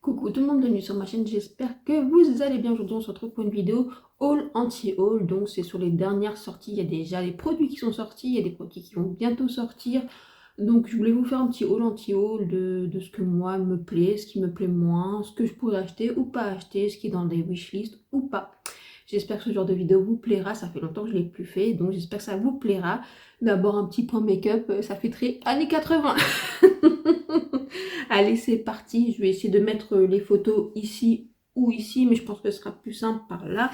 Coucou tout le monde, bienvenue sur ma chaîne, j'espère que vous allez bien. Aujourd'hui on se retrouve pour une vidéo haul anti-haul, donc c'est sur les dernières sorties. Il y a déjà les produits qui sont sortis, il y a des produits qui vont bientôt sortir. Donc je voulais vous faire un petit haul anti-haul de ce que moi me plaît, ce qui me plaît moins, ce que je pourrais acheter ou pas acheter, ce qui est dans des wishlists ou pas. J'espère que ce genre de vidéo vous plaira, ça fait longtemps que je ne l'ai plus fait, donc j'espère que ça vous plaira. D'abord un petit point make-up, ça fait très années 80. Allez, c'est parti, je vais essayer de mettre les photos ici ou ici, mais je pense que ce sera plus simple par là.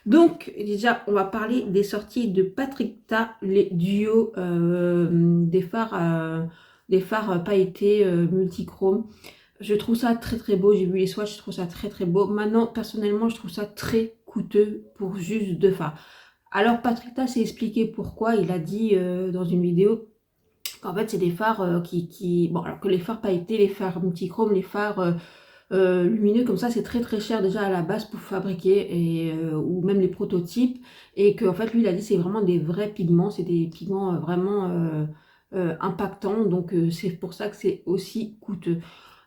Donc déjà, on va parler des sorties de Patrick-Ta, les duos des phares pailletés multichrome. Je trouve ça très très beau, j'ai vu les swatchs, je trouve ça très très beau. Maintenant, personnellement, je trouve ça très coûteux pour juste 2 phares. Alors Patrick-Ta s'est expliqué pourquoi, il a dit dans une vidéo qu'en fait c'est des phares bon, alors que les phares pailletés, les phares multichrome, les phares lumineux comme ça, c'est très très cher déjà à la base pour fabriquer, et, ou même les prototypes, et que en fait lui il a dit c'est vraiment des vrais pigments, c'est des pigments vraiment impactants, donc c'est pour ça que c'est aussi coûteux.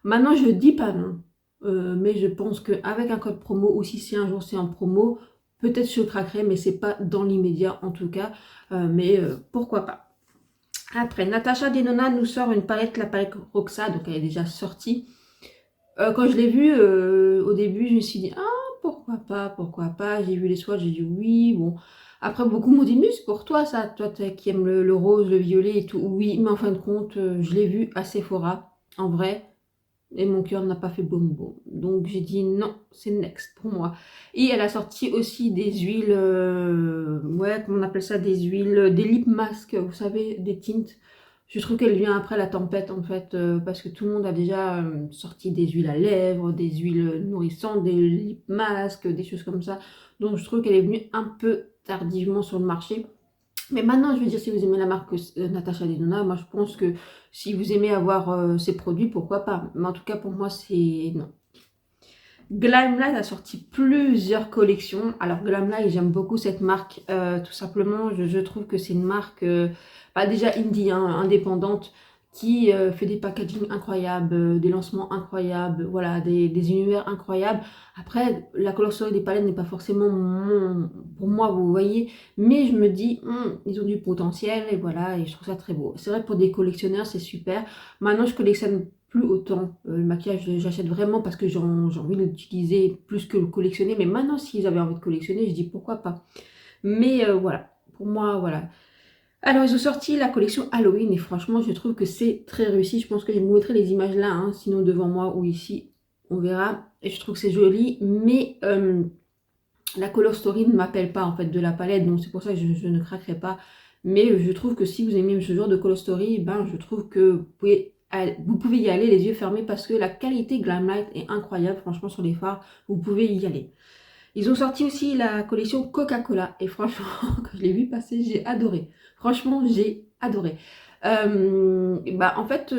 Maintenant je dis pas non, mais je pense qu'avec un code promo, ou si un jour c'est en promo, peut-être je craquerai, mais c'est pas dans l'immédiat en tout cas, mais pourquoi pas. Après, Natasha Denona nous sort une palette, la palette Roxa, donc elle est déjà sortie. Quand je l'ai vue, au début, je me suis dit, ah, pourquoi pas, pourquoi pas. J'ai vu les swatchs, j'ai dit oui, bon. Après, beaucoup m'ont dit, mais c'est pour toi ça, toi qui aimes le rose, le violet et tout. Oui, mais en fin de compte, je l'ai vue à Sephora, en vrai. Et mon cœur n'a pas fait boum boum. Donc j'ai dit non, c'est next pour moi. Et elle a sorti aussi des huiles, ouais, comment on appelle ça, des huiles, des lip masks, vous savez, des tints. Je trouve qu'elle vient après la tempête en fait, parce que tout le monde a déjà sorti des huiles à lèvres, des huiles nourrissantes, des lip masks, des choses comme ça. Donc je trouve qu'elle est venue un peu tardivement sur le marché. Mais maintenant, je veux dire, si vous aimez la marque Natasha Denona, moi je pense que si vous aimez avoir ces produits, pourquoi pas. Mais en tout cas, pour moi, c'est non. Glamlight a sorti plusieurs collections. Alors Glamlight, j'aime beaucoup cette marque. Tout simplement, je trouve que c'est une marque déjà indie, hein, indépendante, qui fait des packaging incroyables, des lancements incroyables, voilà, des univers incroyables. Après, la couleur story des palettes n'est pas forcément pour moi, vous voyez, mais je me dis, ils ont du potentiel, et voilà, et je trouve ça très beau. C'est vrai que pour des collectionneurs, c'est super. Maintenant, je collectionne plus autant le maquillage, j'achète vraiment parce que j'ai envie de l'utiliser plus que le collectionner. Mais maintenant, s'ils avaient envie de collectionner, je dis pourquoi pas. Mais voilà, pour moi, voilà. Alors, ils ont sorti la collection Halloween et franchement, je trouve que c'est très réussi. Je pense que je vous mettrai les images là, hein, sinon devant moi ou ici, on verra. Et je trouve que c'est joli, mais la color story ne m'appelle pas en fait de la palette, donc c'est pour ça que je ne craquerai pas. Mais je trouve que si vous aimez ce genre de color story, ben je trouve que vous pouvez y aller les yeux fermés, parce que la qualité Glamlight est incroyable. Franchement, sur les fards, vous pouvez y aller. Ils ont sorti aussi la collection Coca-Cola. Et franchement, quand je l'ai vu passer, j'ai adoré. Franchement, j'ai adoré. En fait,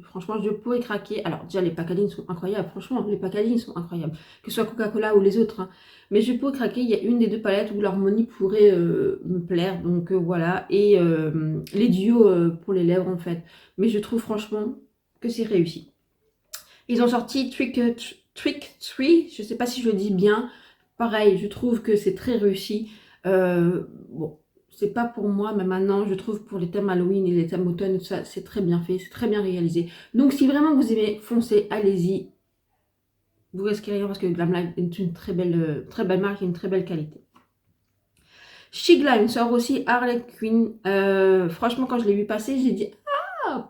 franchement, je pourrais craquer. Alors, déjà, les packaging sont incroyables. Franchement, les packaging sont incroyables. Que ce soit Coca-Cola ou les autres, hein. Mais je pourrais craquer. Il y a une des deux palettes où l'harmonie pourrait me plaire. Donc, voilà. Et les duos pour les lèvres, en fait. Mais je trouve franchement que c'est réussi. Ils ont sorti Trick 3. Je ne sais pas si je le dis bien. Pareil, je trouve que c'est très réussi. Bon, c'est pas pour moi, mais maintenant, je trouve pour les thèmes Halloween et les thèmes automne, tout ça, c'est très bien fait, c'est très bien réalisé. Donc, si vraiment vous aimez, foncez, allez-y. Vous risquez rien parce que Glamlight est une très belle marque et une très belle qualité. Shigla, sort aussi Harley Quinn. Franchement, quand je l'ai vu passer, j'ai dit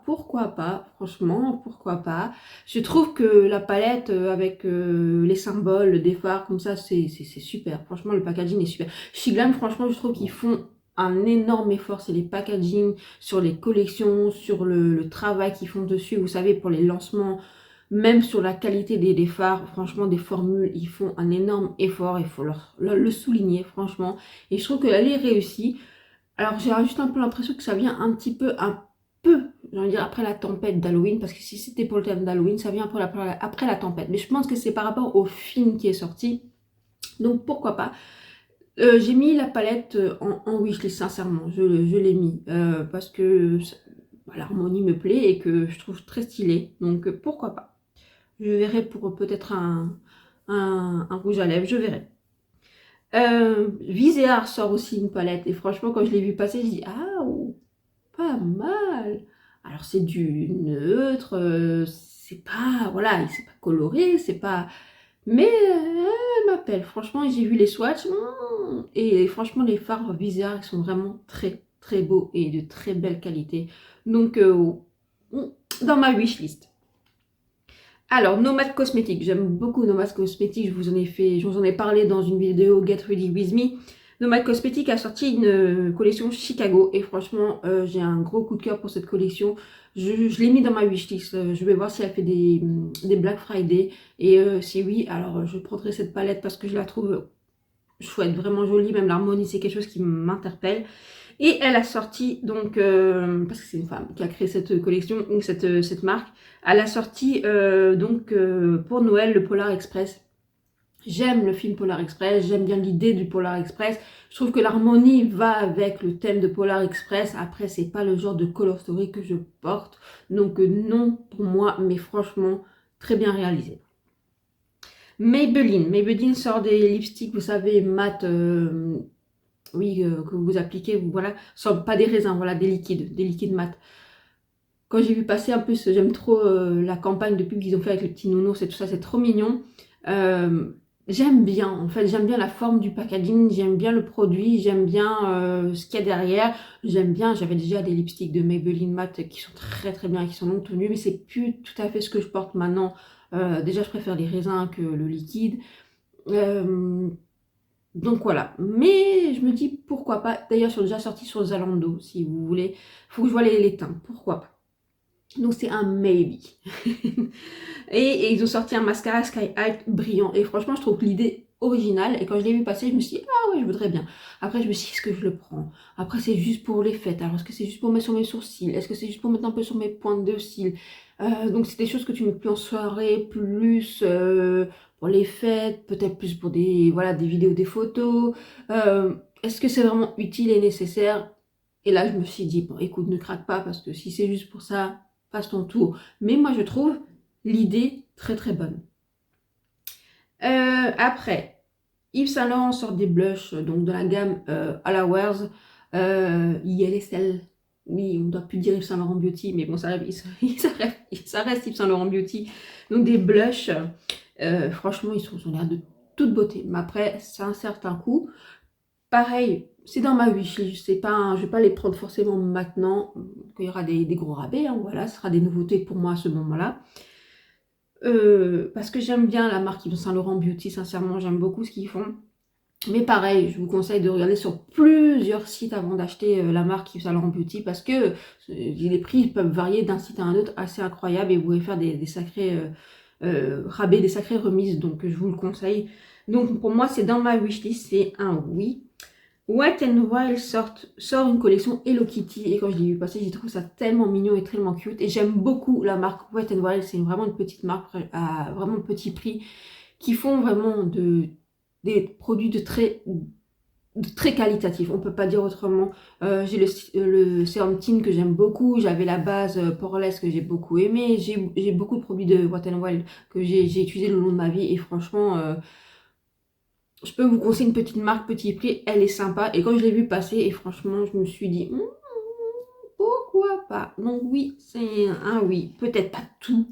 pourquoi pas, franchement, pourquoi pas. Je trouve que la palette avec les symboles, des phares comme ça, c'est super. Franchement, le packaging est super. Chez Glam, franchement, je trouve qu'ils font un énorme effort. C'est les packaging, sur les collections, sur le travail qu'ils font dessus. Vous savez, pour les lancements, même sur la qualité des phares, franchement, des formules, ils font un énorme effort. Il faut le souligner, franchement. Et je trouve qu'elle est réussie. Alors, j'ai juste un peu l'impression que ça vient un peu, j'ai envie de dire, après la tempête d'Halloween, parce que si c'était pour le thème d'Halloween, ça vient après la tempête. Mais je pense que c'est par rapport au film qui est sorti, donc pourquoi pas. J'ai mis la palette en wishlist, sincèrement, je l'ai mis parce que l'harmonie me plaît et que je trouve très stylé, donc pourquoi pas. Je verrai pour peut-être un rouge à lèvres, je verrai. Viséart sort aussi une palette et franchement quand je l'ai vu passer, je dis ah oh, pas mal. Alors c'est du neutre, c'est pas voilà, c'est pas coloré, c'est pas mais elle m'appelle. Franchement, j'ai vu les swatchs et franchement les fards Viséart ils sont vraiment très très beaux et de très belle qualité. Donc dans ma wishlist. Alors, Nomad Cosmetics, j'aime beaucoup Nomad Cosmetics, je vous en ai parlé dans une vidéo Get Ready With Me. Nomad Cosmetics a sorti une collection Chicago et franchement, j'ai un gros coup de cœur pour cette collection. Je l'ai mis dans ma wishlist, je vais voir si elle fait des Black Friday et si oui, alors je prendrai cette palette parce que je la trouve chouette, vraiment jolie, même l'harmonie c'est quelque chose qui m'interpelle. Et elle a sorti, donc, parce que c'est une femme qui a créé cette collection, ou cette marque, elle a sorti pour Noël le Polar Express. J'aime le film Polar Express, j'aime bien l'idée du Polar Express. Je trouve que l'harmonie va avec le thème de Polar Express. Après, c'est pas le genre de color story que je porte. Donc non pour moi, mais franchement, très bien réalisé. Maybelline sort des lipsticks, vous savez, mat... oui, que vous appliquez, voilà, pas des raisins, voilà, des liquides mat. Quand j'ai vu passer, en plus, j'aime trop la campagne de pub qu'ils ont fait avec les petits nounours et tout ça, c'est trop mignon. J'aime bien, en fait, j'aime bien la forme du packaging, j'aime bien le produit, j'aime bien ce qu'il y a derrière, j'aime bien, j'avais déjà des lipsticks de Maybelline Matte qui sont très très bien, qui sont longue tenue, mais c'est plus tout à fait ce que je porte maintenant. Déjà, je préfère les raisins que le liquide. Donc voilà, mais je me dis pourquoi pas. D'ailleurs, ils sont déjà sortis sur Zalando, si vous voulez. Faut que je vois les teintes, pourquoi pas. Donc c'est un maybe. et ils ont sorti un mascara Sky High brillant. Et franchement, je trouve que l'idée originale. Et quand je l'ai vu passer, je me suis dit, ah ouais, je voudrais bien. Après, je me suis dit, est-ce que je le prends? Après, c'est juste pour les fêtes. Alors, est-ce que c'est juste pour mettre sur mes sourcils? Est-ce que c'est juste pour mettre un peu sur mes pointes de cils? Donc c'est des choses que tu mets plus en soirée, plus pour les fêtes, peut-être plus pour des vidéos, des photos. Est-ce que c'est vraiment utile et nécessaire? Et là, je me suis dit, bon, écoute, ne craque pas, parce que si c'est juste pour ça, passe ton tour. Mais moi, je trouve l'idée très très bonne. Après, Yves Saint Laurent sort des blushs, donc de la gamme à la Wears, ILSL. Oui, on ne doit plus dire Yves Saint Laurent Beauty, mais bon, ça reste Yves Saint Laurent Beauty. Donc des blushs, franchement, ils ont l'air de toute beauté. Mais après, c'est un certain coût. Pareil, c'est dans ma wishlist, je ne vais pas les prendre forcément maintenant, quand il y aura des gros rabais, hein, voilà, ce sera des nouveautés pour moi à ce moment-là. Parce que j'aime bien la marque Yves Saint Laurent Beauty, sincèrement, j'aime beaucoup ce qu'ils font. Mais pareil, je vous conseille de regarder sur plusieurs sites avant d'acheter la marque Yves Saint Laurent Beauty, parce que les prix peuvent varier d'un site à un autre, assez incroyable, et vous pouvez faire des sacrés rabais, des sacrées remises, donc je vous le conseille. Donc pour moi, c'est dans ma wishlist, c'est un oui. Wet n Wild sort une collection Hello Kitty et quand je l'ai vu passer, j'ai trouvé ça tellement mignon et tellement cute et j'aime beaucoup la marque Wet n Wild, c'est vraiment une petite marque à vraiment petit prix qui font vraiment des produits de très qualitatifs, on peut pas dire autrement. J'ai le sérum Tint que j'aime beaucoup, j'avais la base Poreless que j'ai beaucoup aimé, j'ai beaucoup de produits de Wet n Wild que j'ai utilisé le long de ma vie et franchement... je peux vous conseiller une petite marque, petit prix, elle est sympa. Et quand je l'ai vu passer, et franchement, je me suis dit, pourquoi pas? Donc oui, c'est un oui. Peut-être pas tout,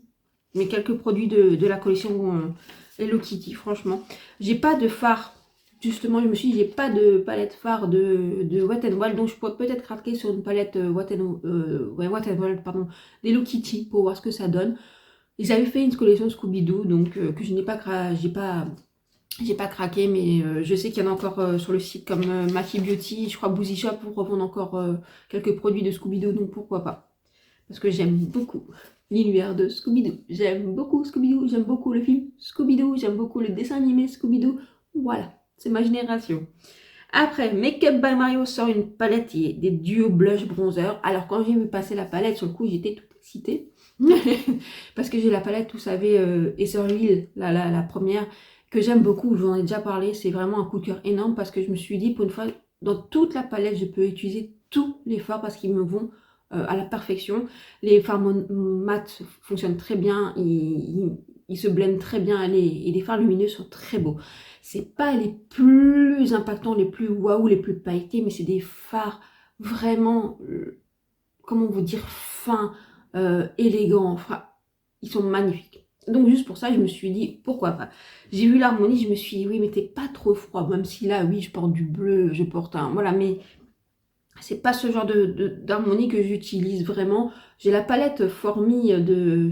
mais quelques produits de la collection Hello Kitty, franchement. J'ai pas de fard. Justement, je me suis dit, j'ai pas de palette fard de Wet n Wild, donc je pourrais peut-être craquer sur une palette Wet n Wild, pardon, d'Hello Kitty pour voir ce que ça donne. Ils avaient fait une collection Scooby-Doo, donc que je n'ai pas, j'ai pas craqué, mais je sais qu'il y en a encore sur le site comme Maki Beauty, je crois Boozy Shop pour revendre encore quelques produits de Scooby-Doo, donc pourquoi pas. Parce que j'aime beaucoup l'univers de Scooby-Doo. J'aime beaucoup Scooby-Doo, j'aime beaucoup le film Scooby-Doo, j'aime beaucoup le dessin animé Scooby-Doo. Voilà, c'est ma génération. Après, Makeup by Mario sort une palette des duos blush bronzer. Alors quand j'ai vu passer la palette, sur le coup j'étais toute excitée. Parce que j'ai la palette, vous savez, Ether Real, la première. que j'aime beaucoup, je vous en ai déjà parlé, c'est vraiment un coup de cœur énorme parce que je me suis dit, pour une fois, dans toute la palette, je peux utiliser tous les fards parce qu'ils me vont à la perfection. Les fards mat fonctionnent très bien, ils se blendent très bien et les fards lumineux sont très beaux. C'est pas les plus impactants, les plus waouh, les plus pailletés, mais c'est des fards vraiment, comment vous dire, fins, élégants, enfin, ils sont magnifiques. Donc juste pour ça, je me suis dit, pourquoi pas. J'ai vu l'harmonie, je me suis dit, oui, mais t'es pas trop froid, même si là, oui, je porte du bleu, je porte un... Voilà, mais c'est pas ce genre d'harmonie que j'utilise vraiment. J'ai la palette Formi de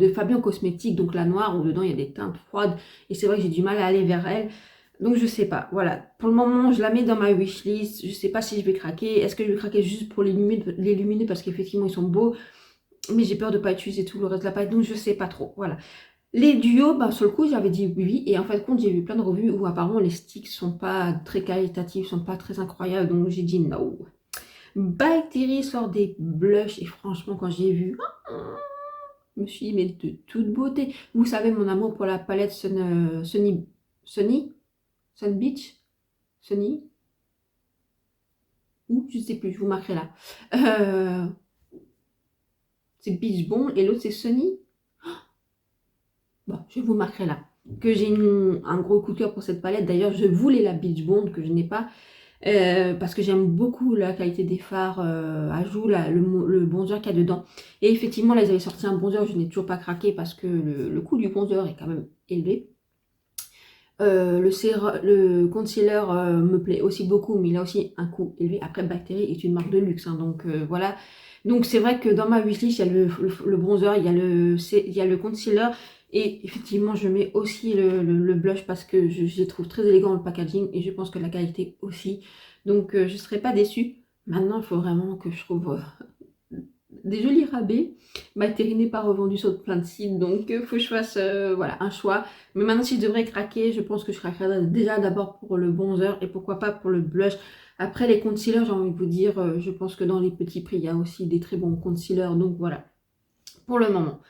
Fabien Cosmétique, donc la noire, où dedans il y a des teintes froides, et c'est vrai que j'ai du mal à aller vers elle. Donc je sais pas, voilà. Pour le moment, je la mets dans ma wishlist. Je sais pas si je vais craquer. Est-ce que je vais craquer juste pour les lumineux parce qu'effectivement ils sont beaux, mais j'ai peur de pas utiliser tout le reste de la palette, donc je sais pas trop, voilà. Les duos, bah, sur le coup, j'avais dit oui. Et en fait, compte, j'ai vu plein de revues où apparemment les sticks sont pas très qualitatifs, sont pas très incroyables. Donc j'ai dit non. By Terry sort des blushs. Et franchement, quand j'ai vu, je me suis dit, mais de toute beauté. Vous savez, mon amour pour la palette Sunny Sun Beach Sunny ou je sais plus, je vous marquerai là. C'est Beach Bond et l'autre c'est Sunny. Bon, je vous marquerai là. Que j'ai un gros coup de cœur pour cette palette. D'ailleurs, je voulais la Beach Bond que je n'ai pas. Parce que j'aime beaucoup la qualité des fards à joues, le bronzer qu'il y a dedans. Et effectivement, là, ils avaient sorti un bronzer, je n'ai toujours pas craqué parce que le coût du bronzer est quand même élevé. Le concealer me plaît aussi beaucoup, mais il a aussi un coût élevé. Après, Bactérie est une marque de luxe, hein, donc voilà. Donc c'est vrai que dans ma wishlist, il y a le bronzer, il y a le concealer. Et effectivement, je mets aussi le blush parce que je les trouve très élégant le packaging et je pense que la qualité aussi. Donc je ne serais pas déçue. Maintenant, il faut vraiment que je trouve des jolis rabais. Bactérie n'est pas revendu sur plein de sites, donc il faut que je fasse voilà, un choix. Mais maintenant, si je devrais craquer, je pense que je craquerai déjà d'abord pour le bronzer et pourquoi pas pour le blush. Après, les concealers, j'ai envie de vous dire, je pense que dans les petits prix, il y a aussi des très bons concealers. Donc voilà, pour le moment.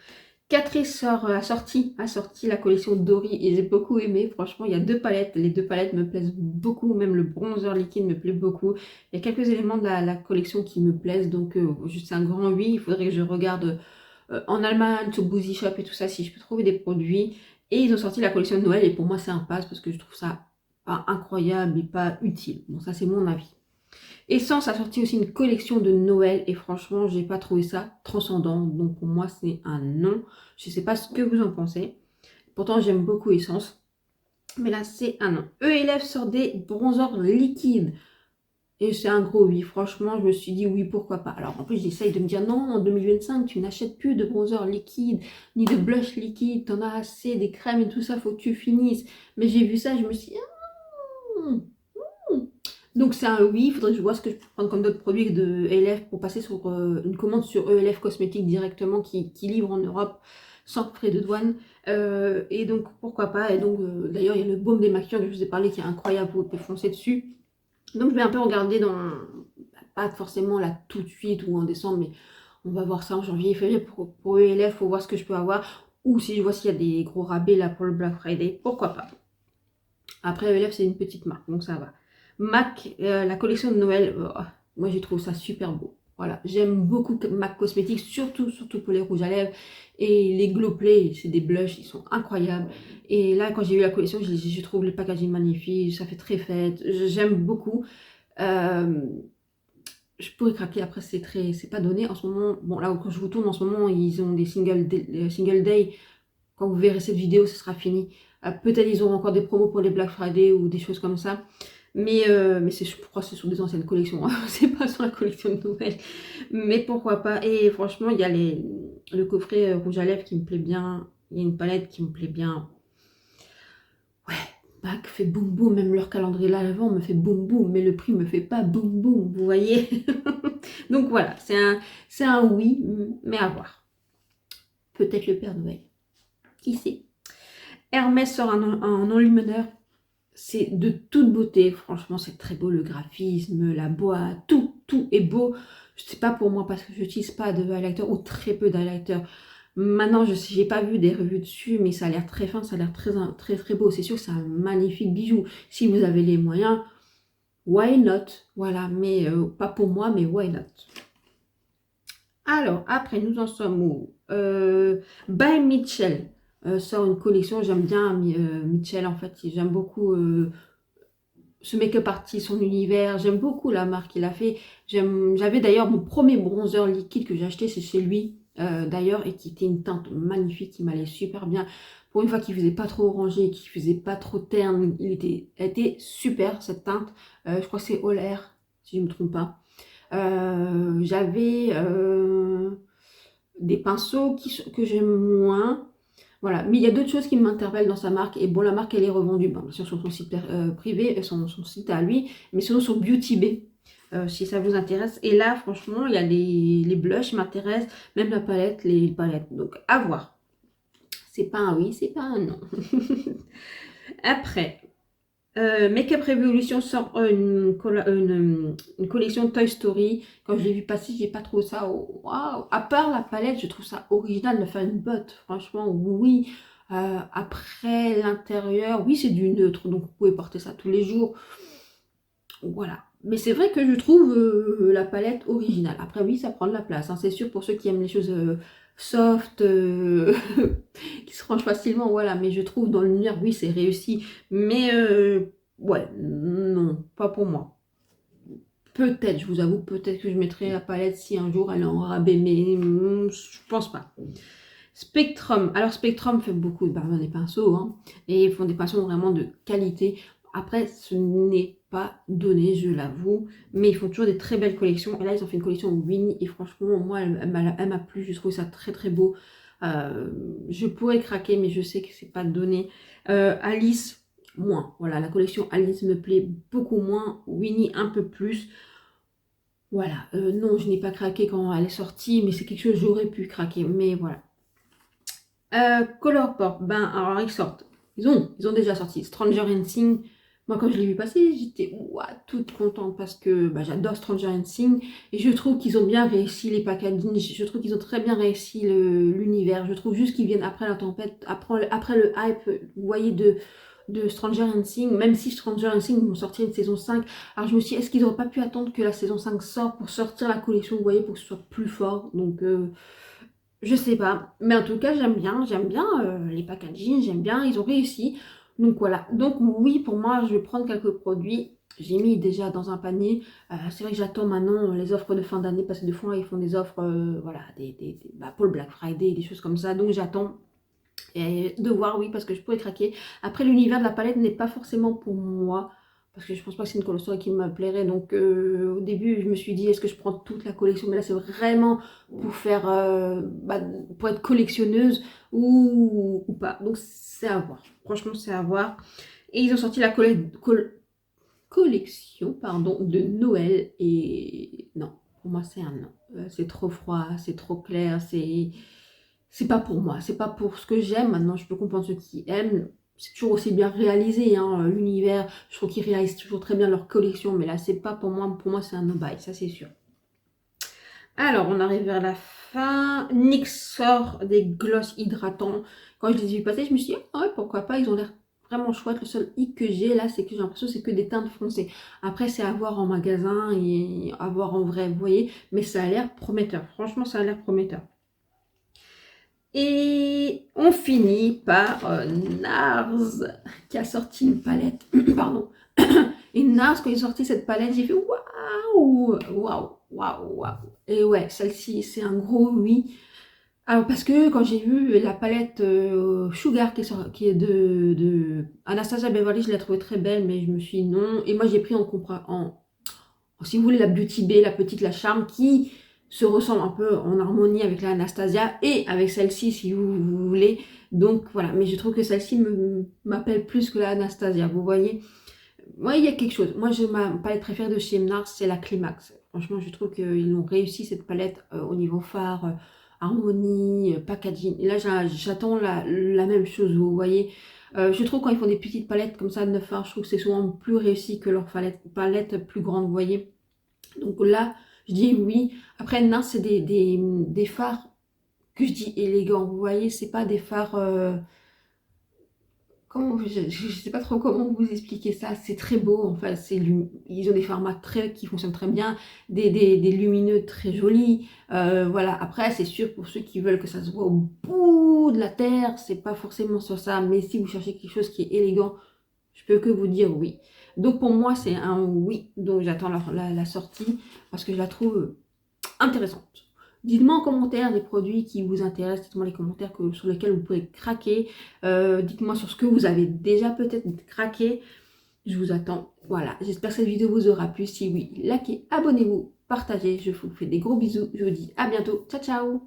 Catrice a sorti la collection Dory et j'ai beaucoup aimé. Franchement, il y a deux palettes. Les deux palettes me plaisent beaucoup. Même le bronzer liquide me plaît beaucoup. Il y a quelques éléments de la collection qui me plaisent. Donc, c'est un grand oui. Il faudrait que je regarde en Allemagne, sur Boozy Shop et tout ça, si je peux trouver des produits. Et ils ont sorti la collection de Noël. Et pour moi, c'est un pass parce que je trouve ça pas incroyable et pas utile. Bon, ça, c'est mon avis. Essence a sorti aussi une collection de Noël et franchement, j'ai pas trouvé ça transcendant. Donc pour moi, c'est un non. Je sais pas ce que vous en pensez. Pourtant, j'aime beaucoup Essence. Mais là, c'est un non. ELF sort des bronzers liquides. Et c'est un gros oui. Franchement, je me suis dit oui, pourquoi pas. Alors en plus, j'essaye de me dire non, en 2025, tu n'achètes plus de bronzer liquide, ni de blush liquide. T'en as assez, des crèmes et tout ça, faut que tu finisses. Mais j'ai vu ça, je me suis dit, donc c'est un oui, il faudrait que je vois ce que je peux prendre comme d'autres produits de ELF pour passer sur une commande sur ELF Cosmétiques directement qui livre en Europe sans frais de douane. Et donc pourquoi pas. Et donc d'ailleurs il y a le baume démaquillant que je vous ai parlé qui est incroyable, vous pouvez foncer dessus. Donc je vais un peu regarder dans, pas forcément là tout de suite ou en décembre, mais on va voir ça en janvier, février pour ELF, pour voir ce que je peux avoir. Ou si je vois s'il y a des gros rabais là pour le Black Friday, pourquoi pas. Après ELF c'est une petite marque, donc ça va. MAC, la collection de Noël, moi j'ai trouvé ça super beau. Voilà, j'aime beaucoup MAC Cosmétiques, surtout pour les rouges à lèvres et les Glow Play, c'est des blushs, ils sont incroyables. Et là, quand j'ai eu la collection, je trouve le packaging magnifique, ça fait très fête, j'aime beaucoup. Je pourrais craquer après, c'est pas donné en ce moment. Bon, là, quand je vous tourne en ce moment, ils ont des single day. Quand vous verrez cette vidéo, ce sera fini. Peut-être ils auront encore des promos pour les Black Friday ou des choses comme ça. Mais je crois que c'est sur des anciennes collections, hein. C'est pas sur la collection de Noël. Mais pourquoi pas. Et franchement, il y a le coffret rouge à lèvres qui me plaît bien. Il y a une palette qui me plaît bien. Ouais, MAC fait boum boum. Même leur calendrier là avant me fait boum boum. Mais le prix me fait pas boum boum. Vous voyez. Donc voilà, c'est un oui, mais à voir. Peut-être le Père Noël. Qui sait. Hermès sort un enlumineur. C'est de toute beauté, franchement c'est très beau, le graphisme, la boîte, tout est beau. C'est pas pour moi parce que je n'utilise pas de highlighter ou très peu d'highlighter. Maintenant, je n'ai pas vu des revues dessus, mais ça a l'air très fin, ça a l'air très beau. C'est sûr que c'est un magnifique bijou. Si vous avez les moyens, why not? Voilà, mais pas pour moi, mais why not? Alors, après, nous en sommes où By Mitchell sort une collection. J'aime bien Mitchell, en fait. J'aime beaucoup ce make-up artist, son univers. J'aime beaucoup la marque qu'il a fait. J'avais d'ailleurs mon premier bronzer liquide que j'ai acheté, c'est chez lui, d'ailleurs, et qui était une teinte magnifique, qui m'allait super bien. Pour une fois qu'il faisait pas trop orangé, qu'il faisait pas trop terne, elle était super, cette teinte. Je crois que c'est All Air, si je ne me trompe pas. J'avais des pinceaux que j'aime moins. Voilà, mais il y a d'autres choses qui m'interpellent dans sa marque. Et bon, la marque, elle est revendue, bien sûr, sur son site privé, son site à lui, mais sinon sur Beauty Bay, si ça vous intéresse. Et là, franchement, il y a les blushs qui m'intéressent, même la palette, les palettes. Donc, à voir. C'est pas un oui, c'est pas un non. Après, Makeup Revolution sort une collection Toy Story. Quand je l'ai vu passer, j'ai pas trouvé ça waouh. À part la palette, je trouve ça original de faire une botte. Franchement, oui. Après l'intérieur, oui, c'est du neutre, donc vous pouvez porter ça tous les jours. Voilà. Mais c'est vrai que je trouve la palette originale. Après, oui, ça prend de la place, hein. C'est sûr pour ceux qui aiment les choses soft, qui se rangent facilement, voilà. Mais je trouve dans l'univers, oui, c'est réussi. Mais ouais, non, pas pour moi. Peut-être, je vous avoue, peut-être que je mettrai la palette si un jour elle est en rabais, mais je pense pas. Spectrum. Alors Spectrum fait beaucoup des pinceaux, hein, et ils font des pinceaux vraiment de qualité. Après, ce n'est pas donné, je l'avoue, mais ils font toujours des très belles collections. Et là, ils ont fait une collection Winnie, et franchement, moi, elle m'a plu. Je trouve ça très très beau. Je pourrais craquer, mais je sais que c'est pas donné. Alice, moins. Voilà, la collection Alice me plaît beaucoup moins. Winnie, un peu plus. Voilà, non, je n'ai pas craqué quand elle est sortie, mais c'est quelque chose que j'aurais pu craquer. Mais voilà. Colourpop, ben alors ils sortent. Ils ont déjà sorti Stranger Things. Moi quand je l'ai vu passer, j'étais toute contente parce que j'adore Stranger Things et je trouve qu'ils ont bien réussi les packaging, je trouve qu'ils ont très bien réussi l'univers. Je trouve juste qu'ils viennent après la tempête, après le hype, vous voyez, de Stranger Things, même si Stranger Things vont sortir une saison 5. Alors je me suis dit, est-ce qu'ils n'auraient pas pu attendre que la saison 5 sorte pour sortir la collection, vous voyez, pour que ce soit plus fort. Donc je sais pas, mais en tout cas j'aime bien les packaging, j'aime bien, ils ont réussi. Donc voilà, donc oui pour moi je vais prendre quelques produits. J'ai mis déjà dans un panier. C'est vrai que j'attends maintenant les offres de fin d'année parce que de fois ils font des offres voilà, pour le Black Friday, des choses comme ça. Donc j'attends de voir, oui, parce que je pourrais craquer. Après l'univers de la palette n'est pas forcément pour moi. Parce que je pense pas que c'est une collection qui me plairait. Donc au début, je me suis dit, est-ce que je prends toute la collection? Mais là, c'est vraiment pour faire, pour être collectionneuse ou pas. Donc c'est à voir. Franchement, c'est à voir. Et ils ont sorti la collection pardon, de Noël. Et non, pour moi, c'est un non. C'est trop froid, c'est trop clair, c'est pas pour moi. C'est pas pour ce que j'aime. Maintenant, je peux comprendre ceux qui aiment. C'est toujours aussi bien réalisé, hein, l'univers. Je trouve qu'ils réalisent toujours très bien leur collection, mais là, c'est pas pour moi. Pour moi, c'est un no-buy, ça c'est sûr. Alors, on arrive vers la fin. NYX sort des gloss hydratants. Quand je les ai vus passer, je me suis dit, ah ouais, pourquoi pas, ils ont l'air vraiment chouettes. Le seul hic que j'ai là, c'est que j'ai l'impression que c'est que des teintes foncées. Après, c'est à voir en magasin et à voir en vrai, vous voyez. Mais ça a l'air prometteur. Franchement, ça a l'air prometteur. Et on finit par NARS qui a sorti une palette. Pardon. Et NARS, quand ils ont sorti cette palette, j'ai fait waouh, waouh, waouh, waouh. Et ouais, celle-ci, c'est un gros oui. Alors, parce que quand j'ai vu la palette Sugar qui est de Anastasia Beverly, je l'ai trouvée très belle, mais je me suis dit non. Et moi, j'ai pris si vous voulez, la Beauty Bay, la petite, la Charme, qui se ressemble un peu en harmonie avec la Anastasia et avec celle-ci, si vous voulez. Donc voilà, mais je trouve que celle-ci m'appelle plus que la Anastasia, vous voyez. Moi, il y a quelque chose. Moi, ma palette préférée de chez NARS, c'est la Climax. Franchement, je trouve qu'ils ont réussi cette palette au niveau phare, harmonie, packaging. Et là, j'attends la même chose, vous voyez. Je trouve quand ils font des petites palettes comme ça de fards, je trouve que c'est souvent plus réussi que leur palette plus grande, vous voyez. Donc là, je dis oui. Après, NARS, c'est des fards que je dis élégant, vous voyez, c'est pas des fards... comment, je sais pas trop comment vous expliquer ça, c'est très beau, enfin, ils ont des formats qui fonctionnent très bien, des lumineux très jolis, voilà. Après, c'est sûr, pour ceux qui veulent que ça se voit au bout de la terre, c'est pas forcément sur ça, mais si vous cherchez quelque chose qui est élégant, je peux que vous dire oui. Donc pour moi, c'est un oui, donc j'attends la sortie, parce que je la trouve intéressante. Dites-moi en commentaire les produits qui vous intéressent, dites-moi les commentaires sur lesquels vous pouvez craquer, dites-moi sur ce que vous avez déjà peut-être craqué, je vous attends. Voilà, j'espère que cette vidéo vous aura plu, si oui, likez, abonnez-vous, partagez, je vous fais des gros bisous, je vous dis à bientôt, ciao ciao.